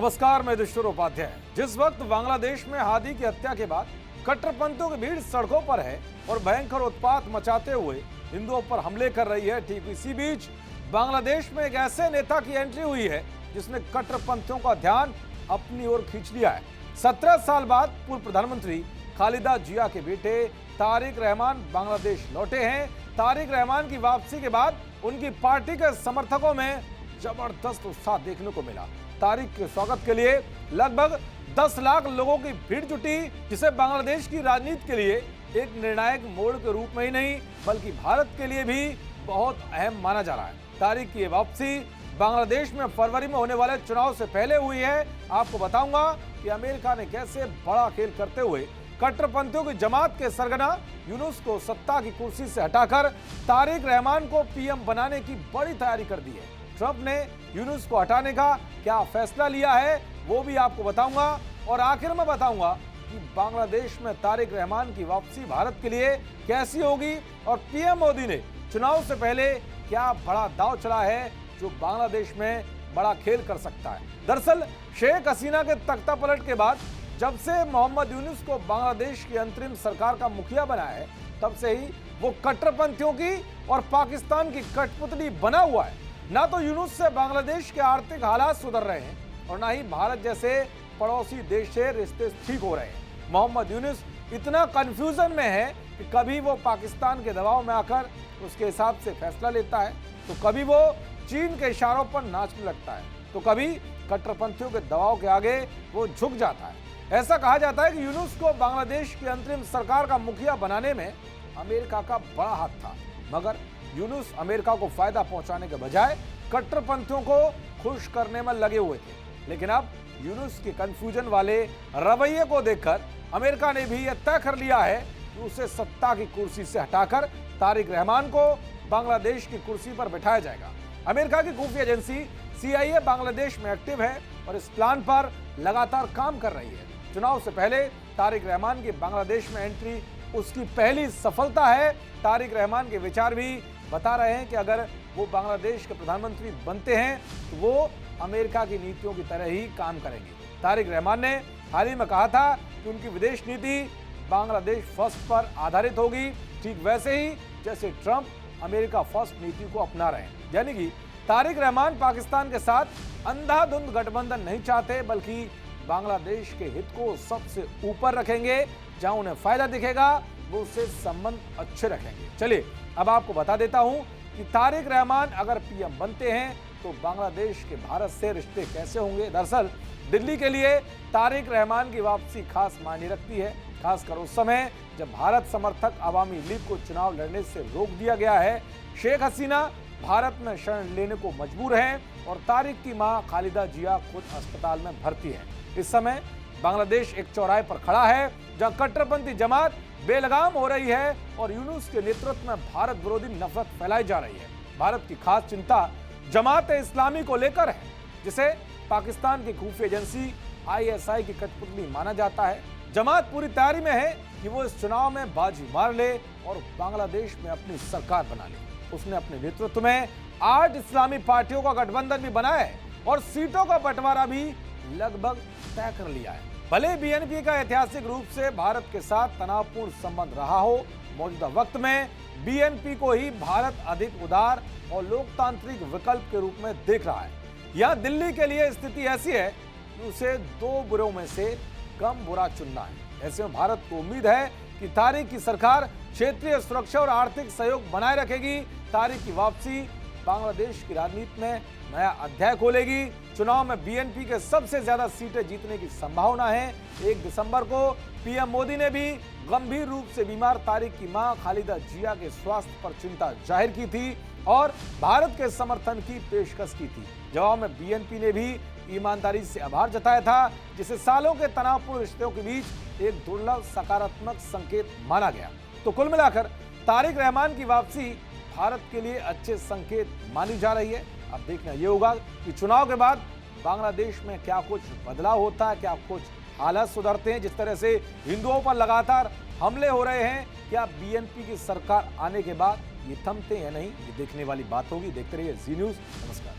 नमस्कार, मैं दुष्कर उपाध्याय। जिस वक्त बांग्लादेश में हादी की हत्या के बाद कट्टरपंथियों की भीड़ सड़कों पर है और भयंकर उत्पात मचाते हुए हिंदुओं पर हमले कर रही है, ठीक इसी बीच बांग्लादेश में एक ऐसे नेता की एंट्री हुई है जिसने कट्टरपंथियों का ध्यान अपनी ओर खींच लिया है। 17 साल बाद पूर्व प्रधानमंत्री खालिदा जिया के बेटे तारिक रहमान बांग्लादेश लौटे हैं। तारिक रहमान की वापसी के बाद उनकी पार्टी के समर्थकों में जबरदस्त उत्साह देखने को मिला। तारिक के स्वागत के लिए लगभग 10 लाख लोगों की भीड़ जुटी, जिसे बांग्लादेश की राजनीति के लिए एक निर्णायक मोड़ के रूप में ही नहीं बल्कि भारत के लिए भी बहुत अहम माना जा रहा है। तारिक की वापसी बांग्लादेश में फरवरी में होने वाले चुनाव से पहले हुई है। आपको बताऊंगा कि अमेरिका ने कैसे बड़ा खेल करते हुए कट्टरपंथियों की जमात के सरगना यूनुस को सत्ता की कुर्सी से हटाकर तारिक रहमान को पीएम बनाने की बड़ी तैयारी कर दी है। ट्रंप ने यूनुस को हटाने का क्या फैसला लिया है वो भी आपको बताऊंगा, और आखिर में बताऊंगा कि बांग्लादेश में तारिक रहमान की वापसी भारत के लिए कैसी होगी और पीएम मोदी ने चुनाव से पहले क्या बड़ा दांव चला है जो बांग्लादेश में बड़ा खेल कर सकता है। दरअसल शेख हसीना के तख्ता पलट के बाद जब से मोहम्मद यूनुस को बांग्लादेश की अंतरिम सरकार का मुखिया बनाया है, तब से ही वो कट्टरपंथियों की और पाकिस्तान की कठपुतली बना हुआ है। ना तो यूनुस से बांग्लादेश के आर्थिक हालात सुधर रहे हैं और ना ही भारत जैसे पड़ोसी देश से रिश्ते ठीक हो रहे हैं। मोहम्मद यूनुस इतना कंफ्यूजन में है कि कभी वो पाकिस्तान के दबाव में आकर उसके हिसाब से फैसला लेता है, तो कभी वो चीन के इशारों पर नाचने लगता है, तो कभी कट्टरपंथियों के दबाव के आगे वो झुक जाता है। ऐसा कहा जाता है कि यूनुस को बांग्लादेश की अंतरिम सरकार का मुखिया बनाने में अमेरिका का बड़ा हाथ था, मगर यूनुस अमेरिका को फायदा पहुंचाने के बजाय कट्टरपंथियों को खुश करने में लगे हुए थे। लेकिन अब यूनुस के कंफ्यूजन वाले रवैये को देखकर अमेरिका ने भी यह तय कर लिया है कि उसे सत्ता की कुर्सी से हटाकर तारिक रहमान को बांग्लादेश की कुर्सी पर बैठाया जाएगा। अमेरिका की खुफिया एजेंसी CIA बांग्लादेश में एक्टिव है और इस प्लान पर लगातार काम कर रही है। चुनाव से पहले तारिक रहमान की बांग्लादेश में एंट्री उसकी पहली सफलता है। तारिक रहमान के विचार भी बता रहे हैं कि अगर वो बांग्लादेश के प्रधानमंत्री बनते हैं तो वो अमेरिका की नीतियों की तरह ही काम करेंगे। तारिक रहमान ने हाल ही में कहा था कि उनकी विदेश नीति बांग्लादेश फर्स्ट पर आधारित होगी, ठीक वैसे ही जैसे ट्रंप अमेरिका फर्स्ट नीति को अपना रहे हैं। यानी कि तारिक रहमान पाकिस्तान के साथ अंधाधुंध गठबंधन नहीं चाहते बल्कि बांग्लादेश के हित को सबसे ऊपर रखेंगे। जहां उन्हें फायदा दिखेगा वो उससे संबंध अच्छे रखेंगे। चलिए अब आपको बता देता हूं कि तारिक रहमान अगर पीएम बनते हैं तो बांग्लादेश के भारत से रिश्ते कैसे होंगे। दरअसल दिल्ली के लिए तारिक रहमान की वापसी खास मायने रखती है, खासकर उस समय जब भारत समर्थक अवामी लीग को चुनाव लड़ने से रोक दिया गया है। शेख हसीना भारत में शरण लेने को मजबूर हैं और तारिक की मां खालिदा जिया खुद अस्पताल में भर्ती है। इस समय बांग्लादेश एक चौराहे पर खड़ा है जहां कट्टरपंथी जमात बेलगाम हो रही है और यूनुस के नेतृत्व में भारत विरोधी नफरत फैलाई जा रही है। भारत की खास चिंता जमात इस्लामी को लेकर है, जिसे पाकिस्तान की खुफिया एजेंसी ISI की कठपुतली माना जाता है। जमात पूरी तैयारी में है कि वो इस चुनाव में बाजी मार ले और बांग्लादेश में अपनी सरकार बना ले। उसने अपने नेतृत्व में 8 इस्लामी पार्टियों का गठबंधन भी बनाया है और सीटों का बंटवारा भी लगभग तय कर लिया है। भले BNP का ऐतिहासिक रूप से भारत के साथ तनावपूर्ण संबंध रहा हो, मौजूदा वक्त में BNP को ही भारत अधिक उदार और लोकतांत्रिक विकल्प के रूप में देख रहा है। यहाँ दिल्ली के लिए स्थिति ऐसी है कि उसे 2 बुरों में से कम बुरा चुनना है। ऐसे में भारत को उम्मीद है कि तारिक की सरकार क्षेत्रीय सुरक्षा और आर्थिक सहयोग बनाए रखेगी। तारिक की वापसी बांग्लादेश की राजनीति में नया अध्याय खोलेगी। चुनाव में BNP के सबसे ज्यादा सीटें जीतने की संभावना है। 1 दिसंबर को पीएम मोदी ने भी गंभीर रूप से बीमार तारिक की मां खालिदा जिया के स्वास्थ्य पर चिंता जाहिर की थी और भारत के समर्थन की पेशकश की थी। जवाब में BNP ने भी ईमानदारी से आभार जताया था, जिसे सालों के तनावपूर्ण रिश्तों के बीच एक दुर्लभ सकारात्मक संकेत माना गया। तो कुल मिलाकर तारिक रहमान की वापसी भारत के लिए अच्छे संकेत मानी जा रही है। अब देखना यह होगा कि चुनाव के बाद बांग्लादेश में क्या कुछ बदलाव होता है, क्या कुछ हालात सुधरते हैं। जिस तरह से हिंदुओं पर लगातार हमले हो रहे हैं, क्या BNP की सरकार आने के बाद ये थमते हैं या नहीं, ये देखने वाली बात होगी। देखते रहिए जी न्यूज़। नमस्कार।